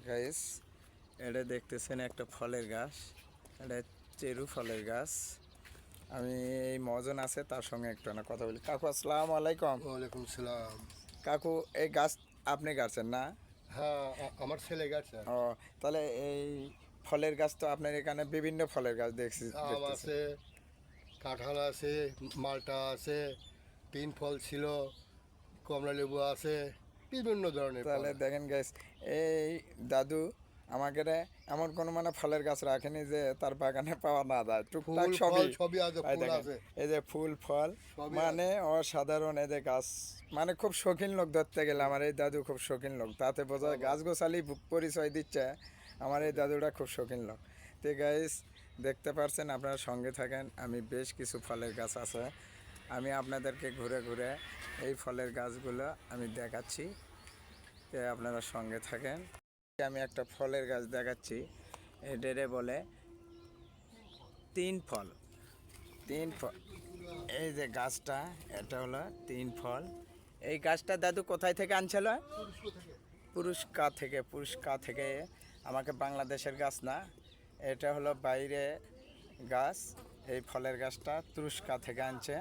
Guys, এটা দেখতেছেন একটা ফলের গাছ। এটা চেরু ফলের গাছ। আমি এই মজন আছে তার সঙ্গে একটু না কথা বলি। কাকু আসসালামু আলাইকুম। ওয়ালাইকুম সালাম। কাকু, এই গাছ আপনি গাছছেন না? হ্যাঁ, আমার ছেলে গেছে। ও, তাহলে এই ফলের গাছ তো আপনার এখানে বিভিন্ন ফলের গাছ আম দেখতেছি। আছে, কাঁঠাল আছে, মালটা আছে, তিন ফল ছিল, কমলা লেবু আছে, বিভিন্ন ধরনের ফল। তাহলে দেখেন গাছ, এই দাদু আমাকে এমন কোনো মানে ফলের গাছ রাখেনি যে তার বাগানে পাওয়া না যায়। টুকটাক ফুল ফল সবই সবই আছে, ভাই ফুল দেখেন, আছে, এই যে ফুল ফল সবই মানে অসাধারণ। এই যে গাছ মানে খুব শৌখিন লোক ধরতে গেলে আমার এই দাদু খুব শৌখিন লোক। তাতে বোঝা যায় গাছ গোছালি পরিচয় দিচ্ছে আমার এই দাদুটা খুব শৌখিন লোক। তো গাইস, দেখতে পাচ্ছেন, আপনারা সঙ্গে থাকেন। আমি বেশ কিছু ফলের গাছ আছে, আমি আপনাদেরকে ঘুরে ঘুরে এই ফলের গাছগুলো আমি দেখাচ্ছি। তো আপনারা সঙ্গে থাকেন। আমি একটা ফলের গাছ দেখাচ্ছি। এটারে বলে তিন ফল। তিন ফল, এই যে গাছটা, এটা হলো তিন ফল। এই গাছটা দাদু কোথায় থেকে আনছিল? পুরস্কার থেকে আমাকে বাংলাদেশের গাছ না, এটা হলো বাইরে গাছ। এই ফলের গাছটা তুরস্কা থেকে আনছে।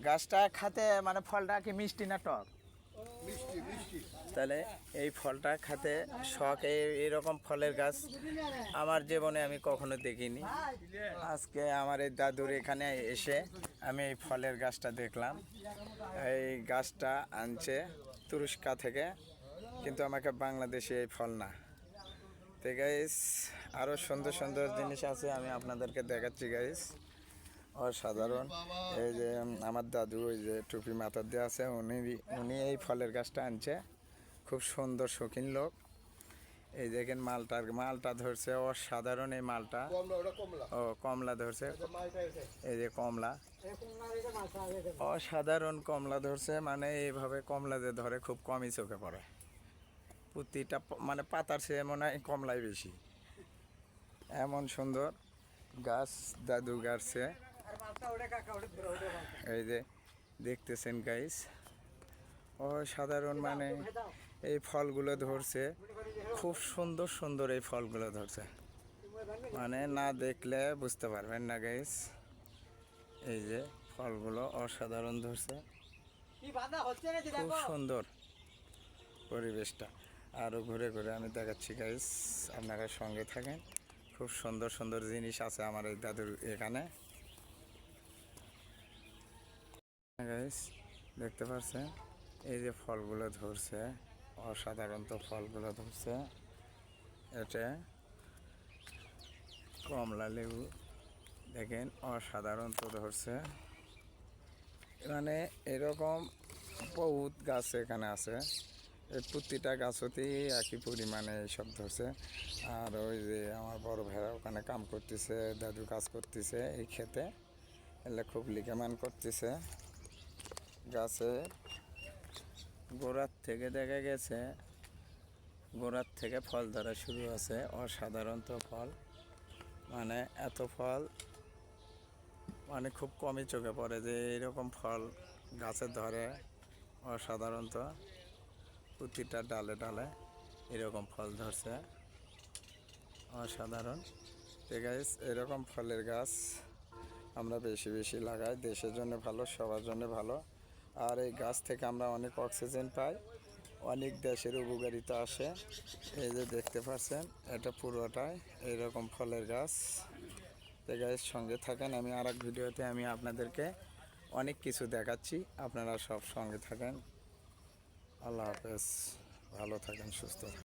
গাছটা খাতে মানে ফলটা কি মিষ্টি না টক? মিষ্টি মিষ্টি। তাহলে এই ফলটা খেতে শখ। এইরকম ফলের গাছ আমার জীবনে আমি কখনো দেখিনি। আজকে আমার এই দাদুর এখানে এসে আমি এই ফলের গাছটা দেখলাম। এই গাছটা আনছে তুরস্কা থেকে, কিন্তু আমাকে বাংলাদেশে এই ফল না। তো গাইস, আরও সুন্দর সুন্দর জিনিস আছে, আমি আপনাদেরকে দেখাচ্ছি গাইস। অসাধারণ। এই যে আমার দাদু, ওই যে টুপি মাথার দিয়ে আছে, উনি এই ফলের গাছটা আনছে। খুব সুন্দর শৌখিন লোক। এই দেখেন মালটা ধরছে, অসাধারণ এই মালটা। ও, কমলা ধরছে, এই যে কমলা, অসাধারণ কমলা ধরছে। মানে এইভাবে কমলা যে ধরে খুব কমই চোখে পড়ে। প্রতিটা মানে পাতার চেয়ে মনে হয় কমলাই বেশি। এমন সুন্দর গাছ দাদু গাছছে। এই যে দেখতেছেন গাইস, অসাধারণ। মানে এই ফলগুলো ধরছে, খুব সুন্দর সুন্দর এই ফলগুলো ধরছে, মানে না দেখলে বুঝতে পারবেন না গাইস। এই যে ফলগুলো অসাধারণ ধরছে, খুব সুন্দর পরিবেশটা। আরও ঘুরে ঘুরে আমি দেখাচ্ছি গাইস, আপনারা সঙ্গে থাকেন। খুব সুন্দর সুন্দর জিনিস আছে আমার এই দাদুর এখানে। গাইস, দেখতে পাচ্ছেন এই যে ফলগুলো ধরছে, অসাধারণ তো ফলগুলো ধরছে। এটা কমলা লেবু, দেখেন অসাধারণ তো ধরছে। মানে এরকম বহুত গাছ এখানে আছে, এই প্রতিটা গাছতেই একই পরিমাণে এইসব ধরছে। আর ওই যে আমার বড় ভাইরা ওখানে কাম করতেছে, দাদু কাজ করতেছে এই ক্ষেতে, এলে খুব লিখেমান করতেছে। গাছে গোড়ার থেকে দেখা গেছে, গোড়ার থেকে ফল ধরা শুরু আছে। অসাধারণ তো ফল, মানে এত ফল মানে খুব কমই চোখে পড়ে যে এরকম ফল গাছে ধরে। অসাধারণ তো, প্রতিটা ডালে ডালে এরকম ফল ধরছে, অসাধারণ। ঠিক আছে, এরকম ফলের গাছ আমরা বেশি বেশি লাগাই, দেশের জন্য ভালো, সবার জন্য ভালো। আর এই গাছ থেকে আমরা অনেক অক্সিজেন পাই, অনেক দেশের উপকারিতা আসে। এই যে দেখতে পাচ্ছেন, এটা পুরোটাই এইরকম ফলের গাছ। তো গাইস, সঙ্গে থাকেন, আমি আর এক ভিডিওতে আমি আপনাদেরকে অনেক কিছু দেখাচ্ছি, আপনারা সব সঙ্গে থাকেন। আল্লাহ হাফেজ, ভালো থাকেন, সুস্থ থাকেন।